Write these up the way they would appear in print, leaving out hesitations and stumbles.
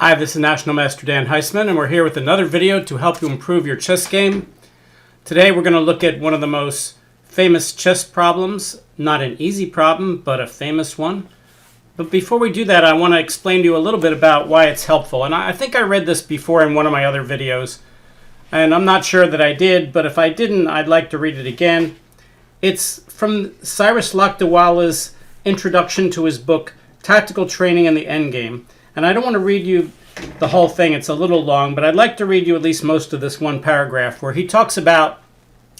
Hi, this is National Master Dan Heisman, and we're here with another video to help you improve your chess game. Today we're going to look at one of the most famous chess problems. Not an easy problem, but a famous one. But before we do that, I want to explain to you a little bit about why it's helpful. And I think I read this before in one of my other videos, and I'm not sure that I did, but if I didn't, I'd like to read it again. It's from Cyrus Lakdawala's introduction to his book, Tactical Training in the Endgame. And I don't want to read you the whole thing, it's a little long, but I'd like to read you at least most of this one paragraph where he talks about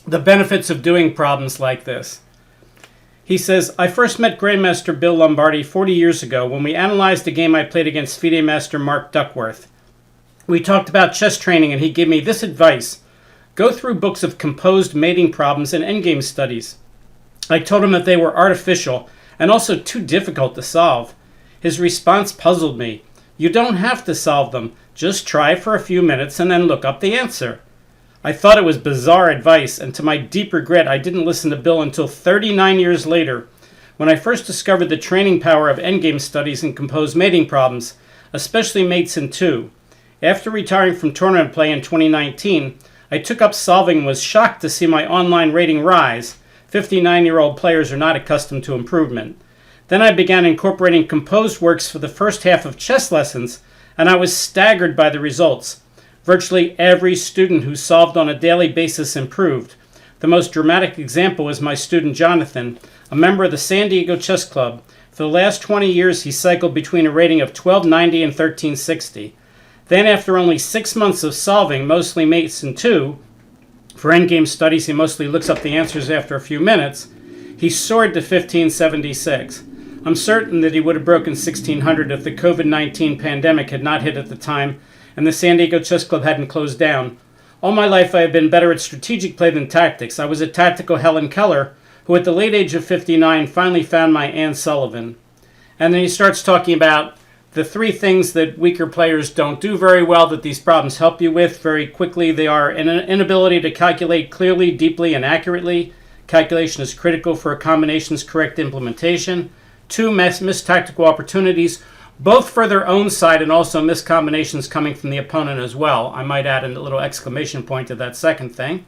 the benefits of doing problems like this. He says, I first met Grandmaster Bill Lombardi 40 years ago when we analyzed a game I played against FIDE Master Mark Duckworth. We talked about chess training and he gave me this advice. Go through books of composed mating problems and endgame studies. I told him that they were artificial and also too difficult to solve. His response puzzled me. You don't have to solve them. Just try for a few minutes and then look up the answer. I thought it was bizarre advice, and to my deep regret, I didn't listen to Bill until 39 years later, when I first discovered the training power of endgame studies and composed mating problems, especially mates in two. After retiring from tournament play in 2019, I took up solving and was shocked to see my online rating rise. 59-year-old players are not accustomed to improvement. Then I began incorporating composed works for the first half of chess lessons, and I was staggered by the results. Virtually every student who solved on a daily basis improved. The most dramatic example was my student Jonathan, a member of the San Diego Chess Club. For the last 20 years, he cycled between a rating of 1290 and 1360. Then, after only 6 months of solving, mostly mates in two, for endgame studies he mostly looks up the answers after a few minutes, he soared to 1576. I'm certain that he would have broken 1600 if the COVID-19 pandemic had not hit at the time and the San Diego Chess Club hadn't closed down. All my life I have been better at strategic play than tactics. I was a tactical Helen Keller, who at the late age of 59 finally found my Anne Sullivan. And then he starts talking about the three things that weaker players don't do very well that these problems help you with very quickly. They are an inability to calculate clearly, deeply, and accurately. Calculation is critical for a combination's correct implementation. 2, missed tactical opportunities, both for their own side and also missed combinations coming from the opponent as well. I might add a little exclamation point to that second thing.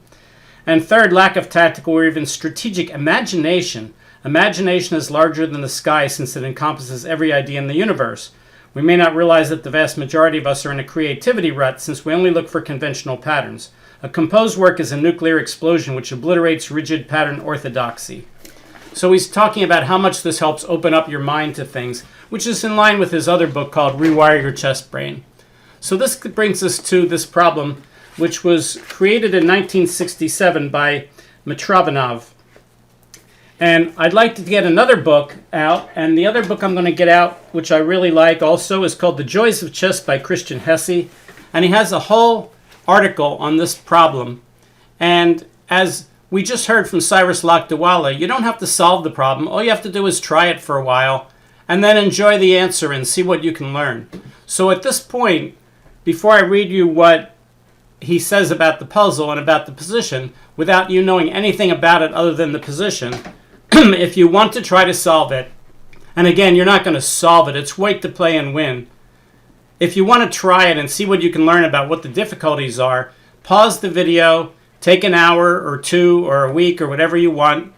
And 3rd, lack of tactical or even strategic imagination. Imagination is larger than the sky since it encompasses every idea in the universe. We may not realize that the vast majority of us are in a creativity rut since we only look for conventional patterns. A composed work is a nuclear explosion which obliterates rigid pattern orthodoxy. So he's talking about how much this helps open up your mind to things, which is in line with his other book called Rewire Your Chess Brain. So this brings us to this problem, which was created in 1967 by Mitrofanov. And I'd like to get another book out, and the other book I'm going to get out, which I really like also, is called The Joys of Chess by Christian Hesse. And he has a whole article on this problem. And as we just heard from Cyrus Lakdawala, you don't have to solve the problem. All you have to do is try it for a while and then enjoy the answer and see what you can learn. So at this point, before I read you what he says about the puzzle and about the position, without you knowing anything about it other than the position, if you want to try to solve it, and again, you're not going to solve it, it's wait to play and win. If you want to try it and see what you can learn about what the difficulties are, pause the video, take an hour or 2 or a week or whatever you want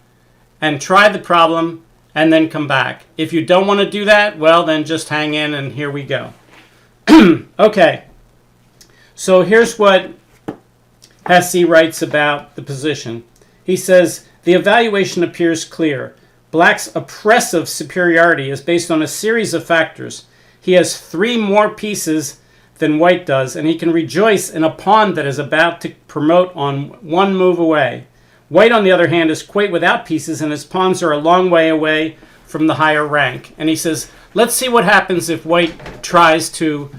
and try the problem and then come back. If you don't want to do that, well, then just hang in and here we go. Okay, so here's what Hesse writes about the position. He says, the evaluation appears clear. Black's oppressive superiority is based on a series of factors. He has 3 more pieces than White does, and he can rejoice in a pawn that is about to promote on 1 move away. White, on the other hand, is quite without pieces, and his pawns are a long way away from the higher rank. And he says, let's see what happens if White tries to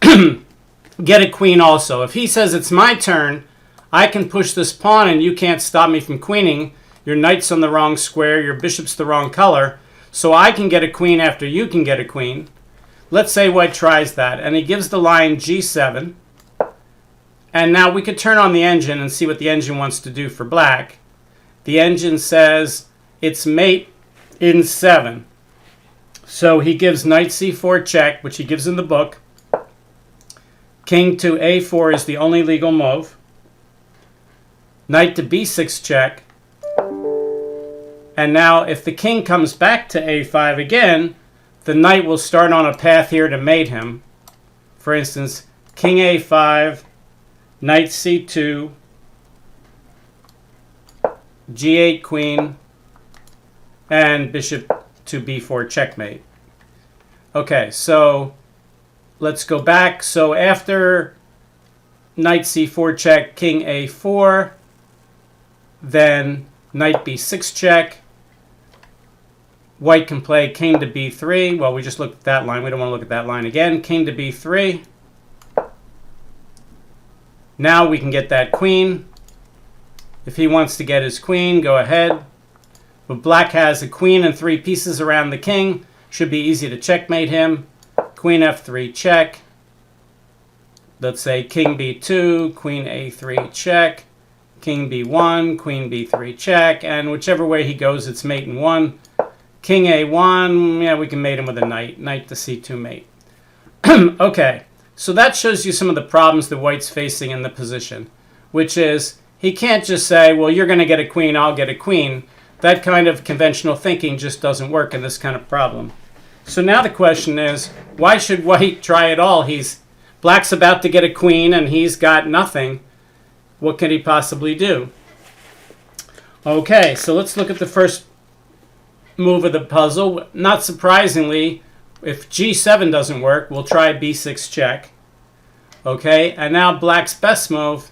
get a queen also. If he says, it's my turn, I can push this pawn and you can't stop me from queening. Your knight's on the wrong square, your bishop's the wrong color, so I can get a queen after you can get a queen. Let's say White tries that, and he gives the line G7. And now we could turn on the engine and see what the engine wants to do for Black. The engine says it's mate in 7. So he gives knight c4 check, which he gives in the book. King to a4 is the only legal move. Knight to b6 check. And now if the king comes back to a5 again, the knight will start on a path here to mate him. For instance, king a5, knight c2, g8 queen, and bishop to b4 checkmate. Okay, so let's go back. So after knight c4 check, king a4, then knight b6 check. White can play king to b3. Well, we just looked at that line. We don't want to look at that line again. King to b3. Now we can get that queen. If he wants to get his queen, go ahead. But black has a queen and 3 pieces around the king. Should be easy to checkmate him. Queen f3 check. Let's say king b2, queen a3 check. King b1, queen b3 check. And whichever way he goes, it's mate in 1. King a1, yeah, we can mate him with a knight. Knight to c2 mate. Okay, so that shows you some of the problems that white's facing in the position, which is he can't just say, well, you're going to get a queen, I'll get a queen. That kind of conventional thinking just doesn't work in this kind of problem. So now the question is, why should white try at all? Black's about to get a queen and he's got nothing. What can he possibly do? Okay, so let's look at the first move of the puzzle. Not surprisingly, if g7 doesn't work, we'll try b6 check. Okay, and now black's best move,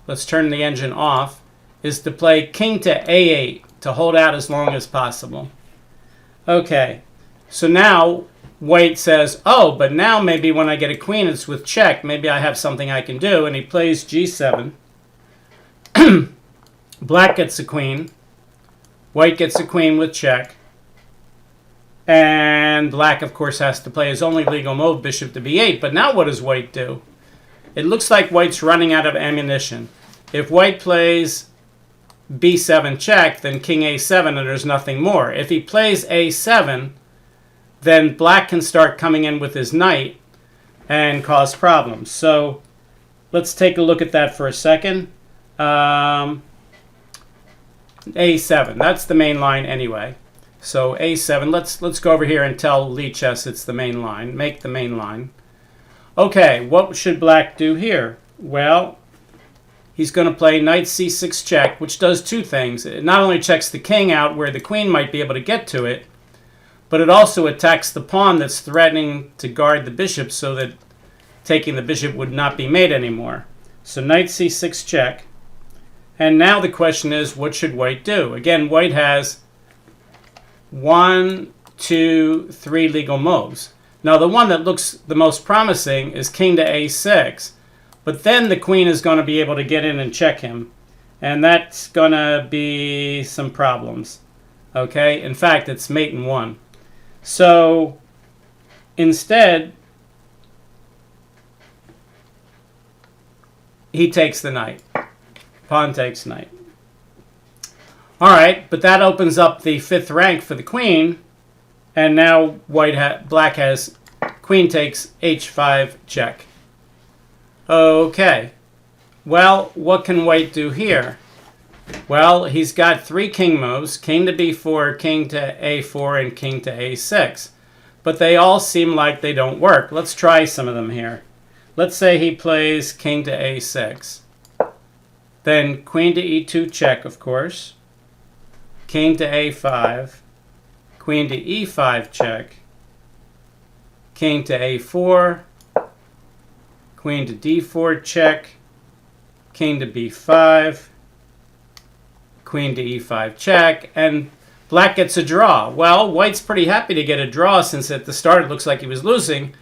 let's turn the engine off, is to play king to a8 to hold out as long as possible. Okay, so now white says, oh, but now maybe when I get a queen it's with check. Maybe I have something I can do. And he plays g7. Black gets a queen. White gets a queen with check. And black, of course, has to play his only legal move, bishop to b8. But now what does white do? It looks like white's running out of ammunition. If white plays b7 check, then king a7, and there's nothing more. If he plays a7, then black can start coming in with his knight and cause problems. So let's take a look at that for a second. A7, that's the main line anyway. So a7, let's go over here and tell Lichess it's the main line. Make the main line. Okay, what should black do here? Well, he's going to play knight c6 check, which does two things. It not only checks the king out where the queen might be able to get to it, but it also attacks the pawn that's threatening to guard the bishop so that taking the bishop would not be made anymore. So knight c6 check. And now the question is, what should white do? Again, white has 1, 2, 3 legal moves. Now the one that looks the most promising is king to a6. But then the queen is going to be able to get in and check him. And that's going to be some problems. Okay? In fact, it's mate in 1. So instead, he takes the knight. Pawn takes knight. All right, but that opens up the 5th rank for the queen. And now black has queen takes h5 check. Okay. Well, what can white do here? Well, he's got 3 king moves, king to b4, king to a4, and king to a6. But they all seem like they don't work. Let's try some of them here. Let's say he plays king to a6. Then queen to e2 check, of course. King to a5. Queen to e5 check. King to a4. Queen to d4 check. King to b5. Queen to e5 check. And black gets a draw. Well, white's pretty happy to get a draw since at the start it looks like he was losing.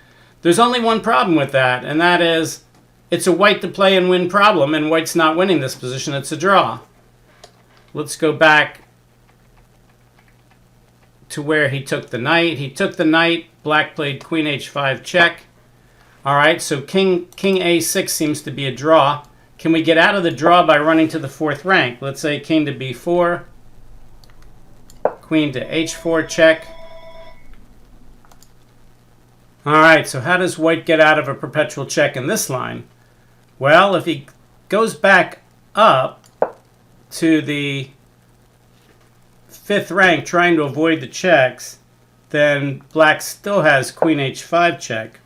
There's only one problem with that, and that is it's a white to play and win problem, and white's not winning this position. It's a draw. Let's go back to where he took the knight. He took the knight. Black played queen h5 check. All right, so king a6 seems to be a draw. Can we get out of the draw by running to the 4th rank? Let's say king to b4, queen to h4 check. Alright, so how does white get out of a perpetual check in this line? Well, if he goes back up to the 5th rank trying to avoid the checks, then black still has queen h5 check.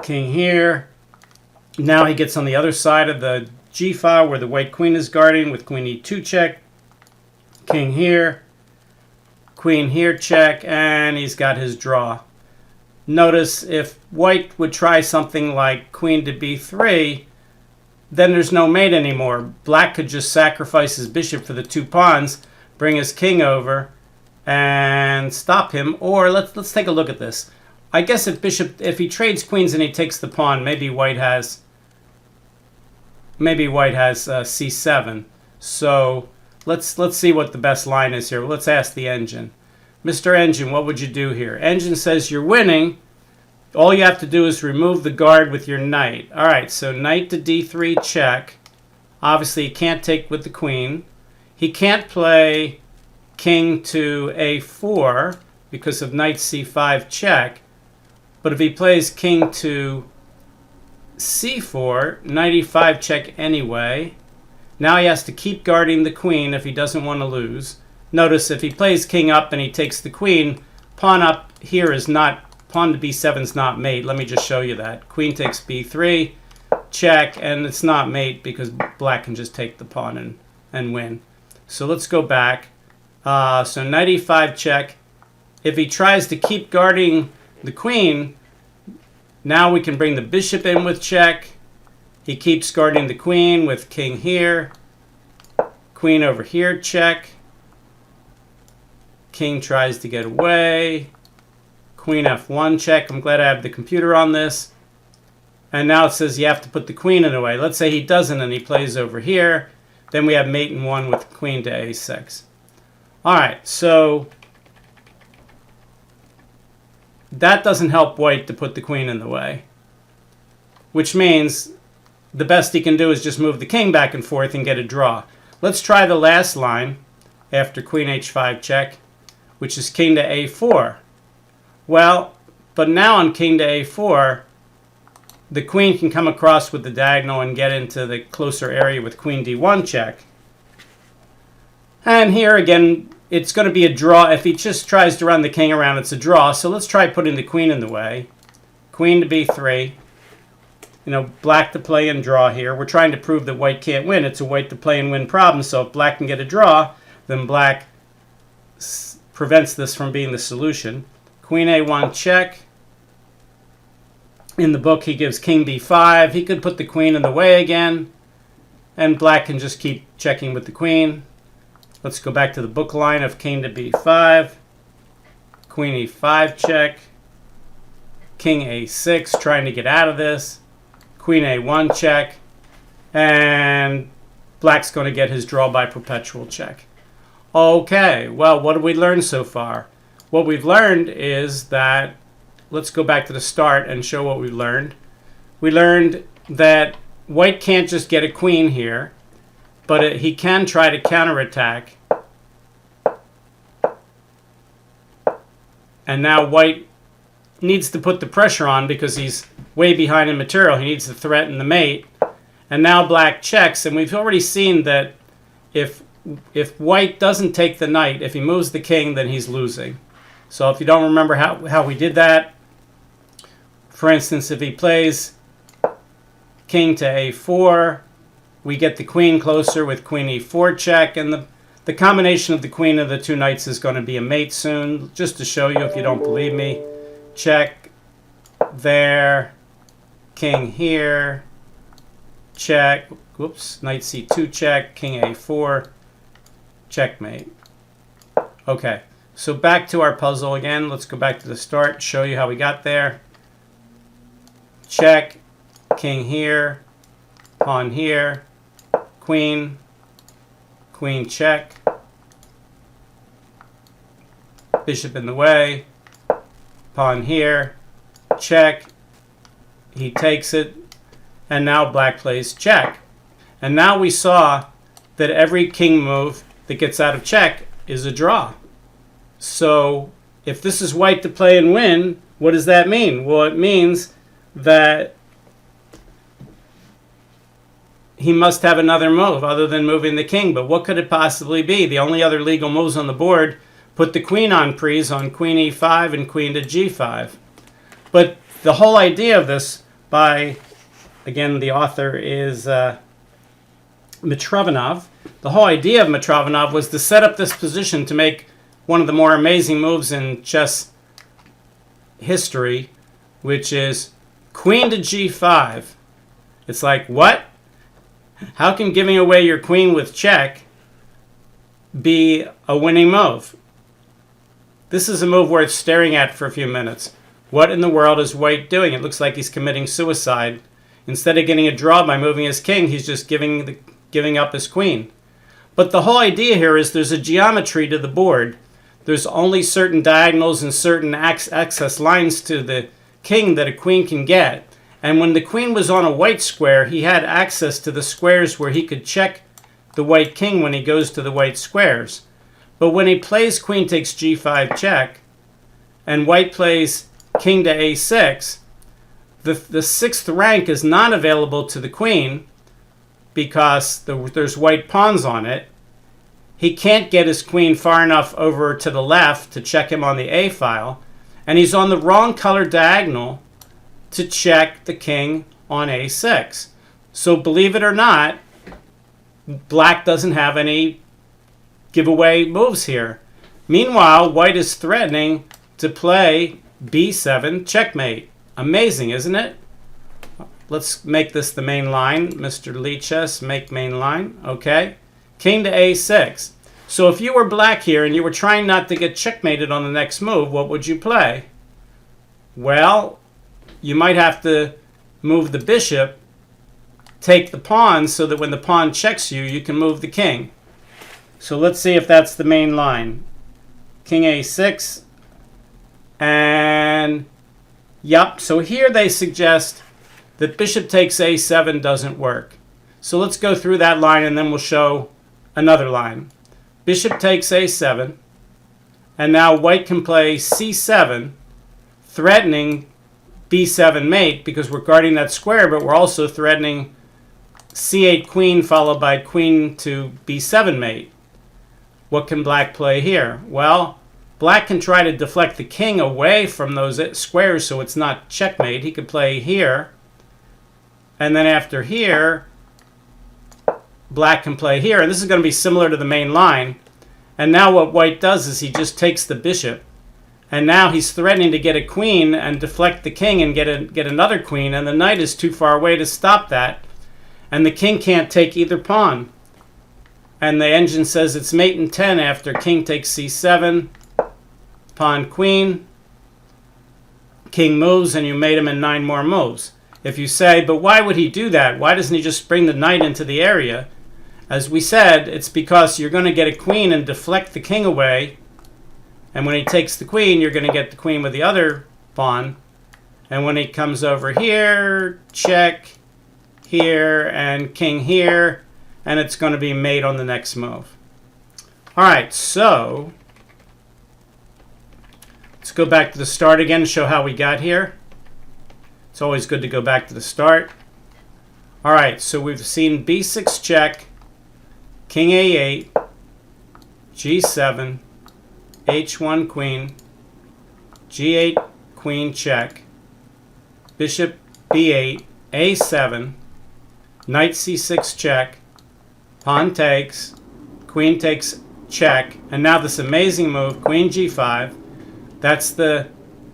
King here. Now he gets on the other side of the g file where the white queen is guarding with queen e2 check. King here. Queen here check, and he's got his draw. Notice if white would try something like queen to b3, then there's no mate anymore. Black could just sacrifice his bishop for the 2 pawns, bring his king over, and stop him. Or let's take a look at this. I guess if he trades queens and he takes the pawn, maybe white has c7. So let's see what the best line is here. Let's ask the engine. Mr. Engine, what would you do here? Engine says you're winning. All you have to do is remove the guard with your knight. All right, so knight to d3 check. Obviously, he can't take with the queen. He can't play king to a4 because of knight c5 check. But if he plays king to c4, knight e5 check anyway. Now he has to keep guarding the queen if he doesn't want to lose. Notice if he plays king up and he takes the queen, pawn up here is not, pawn to b7 is not mate. Let me just show you that. Queen takes b3, check, and it's not mate because black can just take the pawn and win. So let's go back. So knight e5 check. If he tries to keep guarding the queen, now we can bring the bishop in with check. He keeps guarding the queen with king here. Queen over here, check. King tries to get away. Queen f1 check. I'm glad I have the computer on this. And now it says you have to put the queen in the way. Let's say he doesn't and he plays over here. Then we have mate in 1 with queen to a6. Alright, so that doesn't help white to put the queen in the way. Which means the best he can do is just move the king back and forth and get a draw. Let's try the last line after queen h5 check, which is king to a4. Well, but now on king to a4, the queen can come across with the diagonal and get into the closer area with queen d1 check. And here again, it's going to be a draw. If he just tries to run the king around, it's a draw. So let's try putting the queen in the way. Queen to b3. You know, black to play and draw here. We're trying to prove that white can't win. It's a white to play and win problem. So if black can get a draw, then black prevents this from being the solution. Queen a1 check. In the book, he gives king b5. He could put the queen in the way again. And black can just keep checking with the queen. Let's go back to the book line of king to b5. Queen e5 check. King a6, trying to get out of this. Queen a1 check. And black's going to get his draw by perpetual check. Okay, well, what have we learned so far? What we've learned is that, let's go back to the start and show what we learned. We learned that white can't just get a queen here, but he can try to counterattack. And now white needs to put the pressure on because he's way behind in material. He needs to threaten the mate. And now black checks, and we've already seen that if white doesn't take the knight, if he moves the king, then he's losing. So if you don't remember how we did that, for instance, if he plays king to a4, we get the queen closer with queen e4 check, and the combination of the queen and the 2 knights is going to be a mate soon. Just to show you if you don't believe me, check there, king here, check, whoops, knight c2 check, king a4, checkmate. Okay, so back to our puzzle again. Let's go back to the start, show you how we got there. Check, king here, pawn here, queen, queen check, bishop in the way, pawn here, check, he takes it, and now black plays check. And now we saw that every king move that gets out of check is a draw. So if this is white to play and win, What does that mean? Well, it means that he must have another move other than moving the king. But what could it possibly be? The only other legal moves on the board put the queen on prise on queen e5 and queen to g5. But the whole idea of this by, again, the author is Mitrofanov. The whole idea of Mitrofanov was to set up this position to make one of the more amazing moves in chess history, which is queen to g5. It's like, what? How can giving away your queen with check be a winning move? This is a move worth staring at for a few minutes. What in the world is White doing? It looks like he's committing suicide. Instead of getting a draw by moving his king, he's just giving up his queen. But the whole idea here is there's a geometry to the board. There's only certain diagonals and certain access lines to the king that a queen can get. And when the queen was on a white square, he had access to the squares where he could check the white king when he goes to the white squares. But when he plays queen takes g5 check, and white plays king to a6, the sixth rank is not available to the queen because there's white pawns on it. He can't get his queen far enough over to the left to check him on the A file, and he's on the wrong color diagonal to check the king on a6. So believe it or not, black doesn't have any giveaway moves here. Meanwhile, white is threatening to play b7 checkmate. Amazing, isn't it? Let's make this the main line. Mr. Lee Chess, make main line. Okay. King to a6. So if you were black here and you were trying not to get checkmated on the next move, what would you play? Well, you might have to move the bishop, take the pawn so that when the pawn checks you, you can move the king. So let's see if that's the main line. King a6. And yep, so here they suggest that bishop takes a7 doesn't work. So let's go through that line and then we'll show another line. Bishop takes a7, and now white can play c7, threatening b7 mate because we're guarding that square, but we're also threatening c8 queen followed by queen to b7 mate. What can black play here? Well, black can try to deflect the king away from those squares so it's not checkmate. He could play here, and then after here, black can play here, and this is going to be similar to the main line. And now what white does is he just takes the bishop, and now he's threatening to get a queen and deflect the king and get another queen, and the knight is too far away to stop that, and the king can't take either pawn. And the engine says it's mate in 10 after king takes c7, pawn queen, king moves, and you mate him in 9 more moves. If you say, but why would he do that? Why doesn't he just bring the knight into the area? As we said, it's because you're going to get a queen and deflect the king away. And when he takes the queen, you're going to get the queen with the other pawn. And when he comes over here, check here, and king here, and it's going to be mate on the next move. All right, so let's go back to the start again and show how we got here. It's always good to go back to the start. All right, so we've seen b6 check, king a8, g7, h1 queen, g8 queen check, bishop b8, a7, knight c6 check, pawn takes, queen takes check, and now this amazing move, queen g5. That's the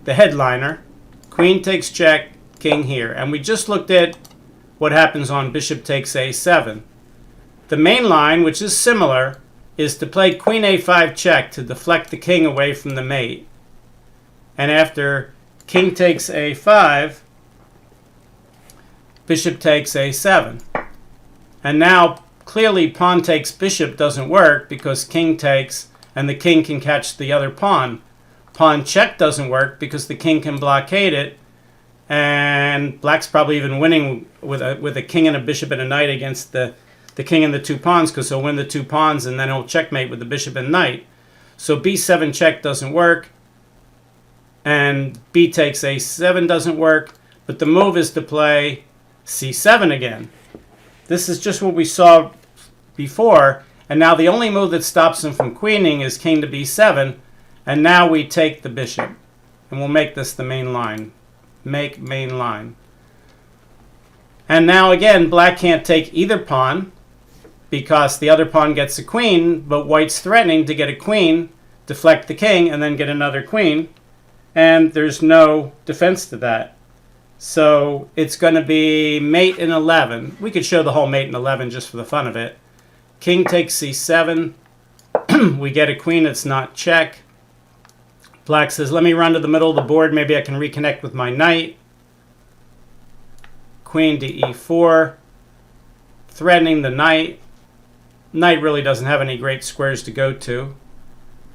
headliner. Queen takes check, king here. And we just looked at what happens on bishop takes a7. The main line, which is similar, is to play queen a5 check to deflect the king away from the mate. And after king takes a5, bishop takes a7. And now clearly pawn takes bishop doesn't work because king takes and the king can catch the other pawn. Pawn check doesn't work because the king can blockade it, and black's probably even winning with a king and a bishop and a knight against the king and the 2 pawns because he'll win the 2 pawns and then he'll checkmate with the bishop and knight. So b7 check doesn't work. and b takes a7 doesn't work, but the move is to play c7 again. This is just what we saw before, and now the only move that stops him from queening is king to b7, and now we take the bishop, and we'll make this the main line. Make main line. And now again, black can't take either pawn because the other pawn gets a queen, but white's threatening to get a queen, deflect the king, and then get another queen, and there's no defense to that. So it's going to be mate in 11. We could show the whole mate in 11 just for the fun of it. King takes c7. We get a queen that's not check. Black says, let me run to the middle of the board. Maybe I can reconnect with my knight. Queen to e4. Threatening the knight. Knight really doesn't have any great squares to go to.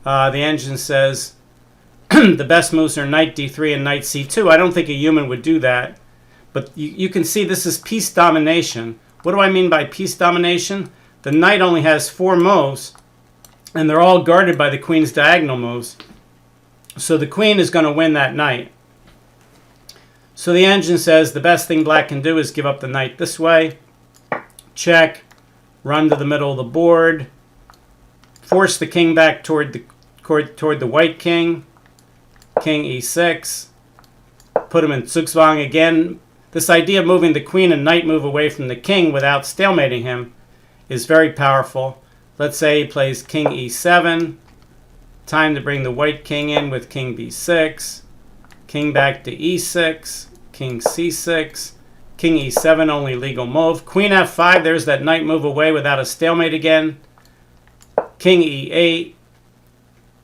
The engine says the best moves are knight d3 and knight c2. I don't think a human would do that. But you can see this is piece domination. What do I mean by piece domination? The knight only has 4 moves, and they're all guarded by the queen's diagonal moves. So the queen is going to win that knight. So the engine says the best thing black can do is give up the knight this way. Check. Run to the middle of the board. Force the king back toward the white king. King e6. Put him in zugzwang again. This idea of moving the queen and knight move away from the king without stalemating him is very powerful. Let's say he plays king e7. Time to bring the white king in with king b6. King back to e6. King c6. King e7, only legal move. Queen f5, there's that knight move away without a stalemate again. King e8.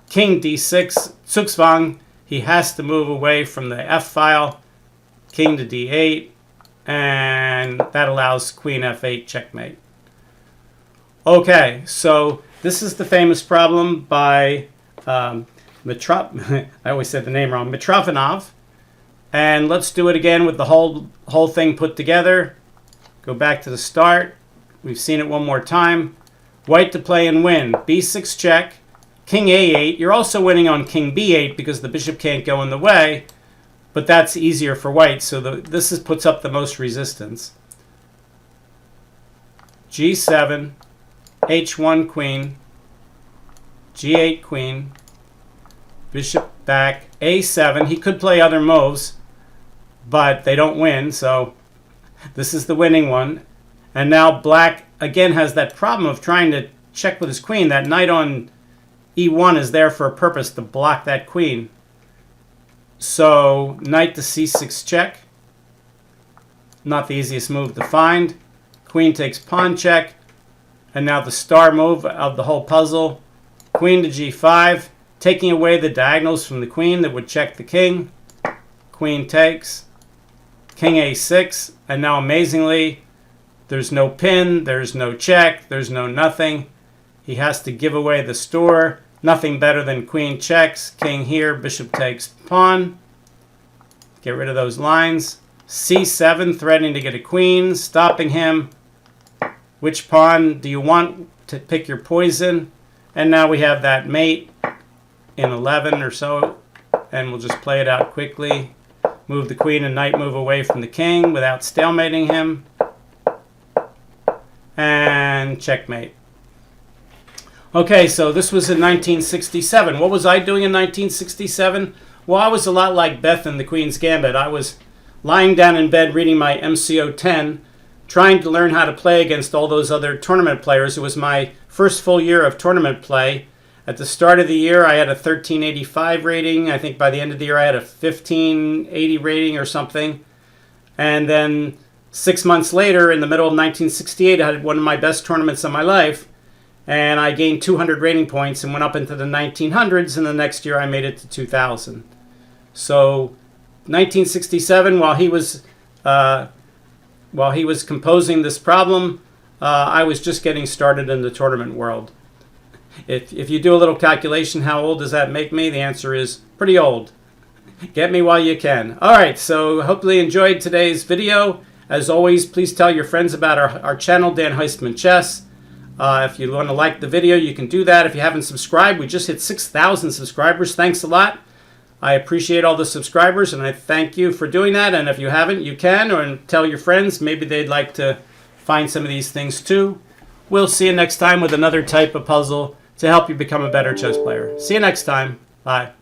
King d6. Zugzwang. He has to move away from the f file. King to d8. And that allows queen f8 checkmate. Okay, so this is the famous problem by I always said the name wrong. Mitrofanov. And let's do it again with the whole thing put together. Go back to the start. We've seen it one more time. White to play and win. b6 check. King a8. You're also winning on king b8 because the bishop can't go in the way. But that's easier for white. So this puts up the most resistance. g7. h1 queen. g8 queen. Bishop back. a7. He could play other moves, but they don't win, so this is the winning one. And now black again has that problem of trying to check with his queen. That knight on e1 is there for a purpose, to block that queen. So knight to c6 check. Not the easiest move to find. Queen takes pawn check. And now the star move of the whole puzzle. Queen to g5. Taking away the diagonals from the queen that would check the king. Queen takes. King a6. And now amazingly, there's no pin, there's no check, there's no nothing. He has to give away the store. Nothing better than queen checks. King here, bishop takes pawn. Get rid of those lines. c7, threatening to get a queen, stopping him. Which pawn do you want to pick your poison? And now we have that mate in 11 or so, and we'll just play it out quickly. Move the queen and knight move away from the king without stalemating him. And checkmate. Okay, so this was in 1967. What was I doing in 1967? Well, I was a lot like Beth in The Queen's Gambit. I was lying down in bed reading my MCO 10, trying to learn how to play against all those other tournament players. It was my first full year of tournament play. At the start of the year, I had a 1385 rating. I think by the end of the year, I had a 1580 rating or something. And then 6 months later, in the middle of 1968, I had one of my best tournaments of my life. And I gained 200 rating points and went up into the 1900s. And the next year, I made it to 2000. So 1967, while he was composing this problem, I was just getting started in the tournament world. If you do a little calculation, how old does that make me? The answer is pretty old. Get me while you can. All right, so hopefully you enjoyed today's video. As always, please tell your friends about our channel, Dan Heisman Chess. If you want to like the video, you can do that. If you haven't subscribed, we just hit 6,000 subscribers. Thanks a lot. I appreciate all the subscribers, and I thank you for doing that. And if you haven't, you can, or tell your friends. Maybe they'd like to find some of these things too. We'll see you next time with another type of puzzle to help you become a better chess player. See you next time. Bye.